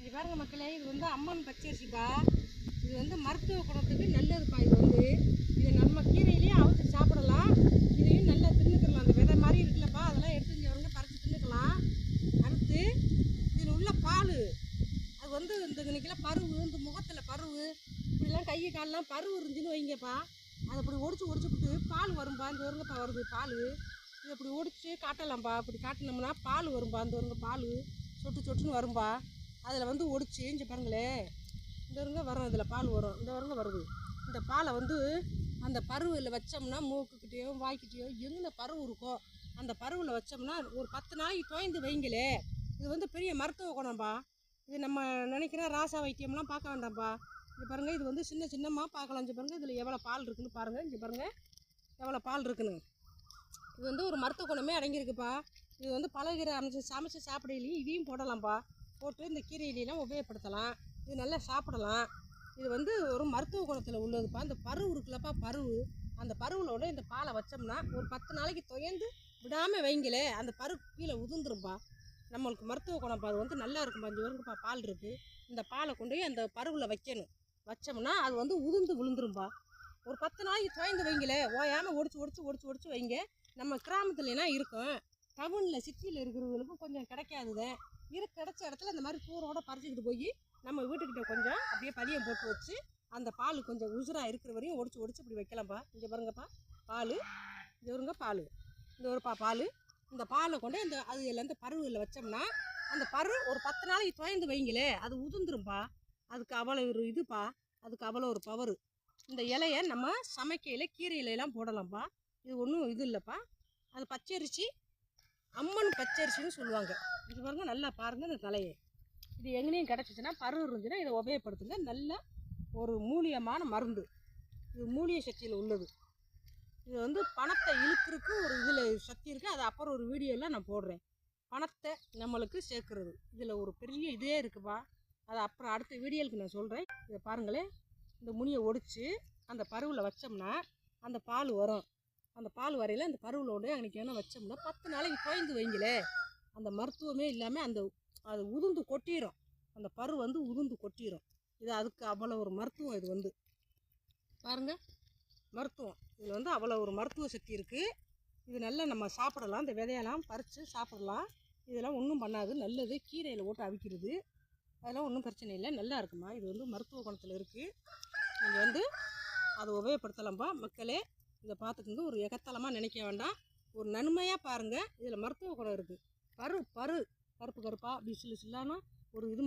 இது பாருங்க மக்களே, இது வந்து அம்மன் பச்சரிசிப்பா. இது வந்து மருத்துவ குணத்துக்கு நல்லதுப்பா. இது வந்து இதை நம்ம கீரையிலேயே அவிச்சு சாப்பிடலாம். இதையும் நல்லா தின்னுக்கலாம். அந்த விதை மாதிரி இருக்குல்லப்பா, அதெல்லாம் எடுத்து இங்கே வந்து பறித்து தின்னுக்கலாம். அடுத்து இதில் உள்ள பால், அது வந்து இந்த இன்னைக்கெல்லாம் பருவு, இந்த முகத்தில் பருவு, இப்படிலாம் கை காலெலாம் பருவு இருந்துச்சுன்னு வைங்கப்பா, அதை இப்படி ஒடிச்சு பால் வரும்பா. இந்த வருங்கப்பா வருது பால். இதை இப்படி ஒடிச்சு காட்டலாம்ப்பா. இப்படி காட்டினோம்னா பால் வரும்பா. இந்த வருங்க பால் சொட்டுன்னு வரும்பா. அதில் வந்து ஒடிச்சு இங்கே பாருங்களே, இந்த வருங்க வரும், இதில் பால் வரும், இந்த வருங்க வருது. இந்த பாலை வந்து அந்த பருவில் வச்சோம்னா, மூக்குக்கிட்டேயோ வாய்க்கிட்டேயோ எங்கே பருவு இருக்கோ அந்த பருவில் வச்சோம்னா ஒரு 10 நாளைக்கு தோய்ந்து வைங்களே. இது வந்து பெரிய மருத்துவ குணம்பா. இது நம்ம நினைக்கிற ராசா வைத்தியம்லாம் பார்க்க வேண்டாம்ப்பா. இங்கே பாருங்கள், இது வந்து சின்னமாக பார்க்கலாம். இங்கே பாருங்கள், இதில் எவ்வளோ பால் இருக்குதுன்னு பாருங்கள். இங்கே பாருங்கள் எவ்வளோ பால் இருக்குன்னு. இது வந்து ஒரு மருத்துவ குணமே அடங்கியிருக்குப்பா. இது வந்து பலகீரை சமைச்சு சாப்பிடையிலையும் இதையும் போடலாம்ப்பா. போட்டு இந்த கீரையிலாம் உபயோகப்படுத்தலாம். இது நல்லா சாப்பிடலாம். இது வந்து ஒரு மருத்துவ குணத்தில் உள்ளதுப்பா. இந்த பருவு இருக்குல்லப்பா, பருவு, அந்த பருவிலோட இந்த பாலை வச்சோம்னா ஒரு 10 நாளைக்கு துயந்து விடாமல் வைங்களே, அந்த பருவு கீழே உதிர்ந்துரும்பா. நம்மளுக்கு மருத்துவ குணம்ப்பா. அது வந்து நல்லா இருக்கும்பா. இங்கே வருங்கப்பா பால் இருக்குது. இந்த பாலை கொண்டு போய் அந்த பருவில் வைக்கணும். வச்சோம்னா அது வந்து உதிர்ந்து விழுந்துரும்பா. ஒரு 10 நாளைக்கு துயந்து வைங்களே, ஓயாமல் ஒடிச்சு வைங்க. நம்ம கிராமத்துலலாம் இருக்கும். டவுனில் சிட்டியில் இருக்கிறவங்களுக்கும் கொஞ்சம் கிடைக்காதுதான். கிடைச்ச இடத்துல இந்த மாதிரி தூரோட பறிச்சுக்கிட்டு போய் நம்ம வீட்டுக்கிட்ட கொஞ்சம் அப்படியே பதியம் போட்டு வச்சு அந்த பால் கொஞ்சம் உசுராக இருக்கிற வரையும் ஒடிச்சு இப்படி வைக்கலாம்ப்பா. இங்கே பாருங்கப்பா பால், இங்கே வருங்க பால், இந்த ஒருப்பா பால். இந்த பாலை கொண்டு இந்த அது எல்லாம் இந்த பருவில் வச்சோம்னா அந்த பரு ஒரு 10 நாளைக்கு துயந்து வைங்களே, அது உதிர்ந்துரும்பா. அதுக்கு அவ்வளோ ஒரு இதுப்பா, அதுக்கு அவ்வளோ ஒரு பவர். இந்த இலையை நம்ம சமைக்கையில் கீரையிலலாம் போடலாம்ப்பா. இது ஒன்றும் இது இல்லைப்பா. அது பச்சரிசி, அம்மன் பச்சரிசின்னு சொல்லுவாங்க. இது பாருங்க, நல்லா பாருங்கள் இந்த தலையை. இது எங்கேயும் கிடச்சிச்சின்னா பருவு இருந்துச்சுன்னா இதை உபயோகப்படுத்துங்க. நல்ல ஒரு மூலியமான மருந்து. இது மூலிகை சக்தியில் உள்ளது. இது வந்து பணத்தை இழுக்கிறதுக்கு ஒரு இதில் சக்தி இருக்குது. அது அப்புறம் ஒரு வீடியோவில் நான் போடுறேன். பணத்தை நம்மளுக்கு சேர்க்குறது இதில் ஒரு பெரிய இதே இருக்குப்பா. அது அப்புறம் அடுத்த வீடியோவுக்கு நான் சொல்கிறேன். இதை பாருங்களேன், இந்த முனியை ஒடிச்சு அந்த பருவில் வச்சோம்னா அந்த பால் வரும். அந்த பால் வரையில் அந்த பருவிலோடு அன்றைக்கி வேணால் வச்சோம்னா 10 நாளைக்கு தோய்ந்து வைங்களே, அந்த மருத்துவமே இல்லாமல் அது உதிர்ந்து கொட்டிடும். அந்த பரு வந்து உதிர்ந்து கொட்டிடும். இது அதுக்கு அவ்வளோ ஒரு மருத்துவம். இது வந்து பாருங்கள் மருத்துவம். இதில் வந்து அவ்வளோ ஒரு மருத்துவ சக்தி இருக்குது. இது நல்லா நம்ம சாப்பிடலாம். இந்த விதையெல்லாம் பறித்து சாப்பிடலாம். இதெல்லாம் ஒன்றும் பண்ணாது. நல்லது. கீரையில் போட்டு அவிக்கிறது அதெல்லாம் ஒன்றும் பிரச்சனை இல்லை. நல்லா இருக்குமா. இது வந்து மருத்துவ குணத்தில் இருக்குது. நீங்கள் வந்து அதை உபயோகப்படுத்தலாம்ப்பா. மக்களே இதை பார்த்துக்குங்க. ஒரு எகத்தலமாக நினைக்க வேண்டாம். ஒரு நன்மையாக பாருங்கள். இதில் மருத்துவ குணம் இருக்குது. பருப்பு கருப்பாக அப்படி சில்லானா ஒரு இது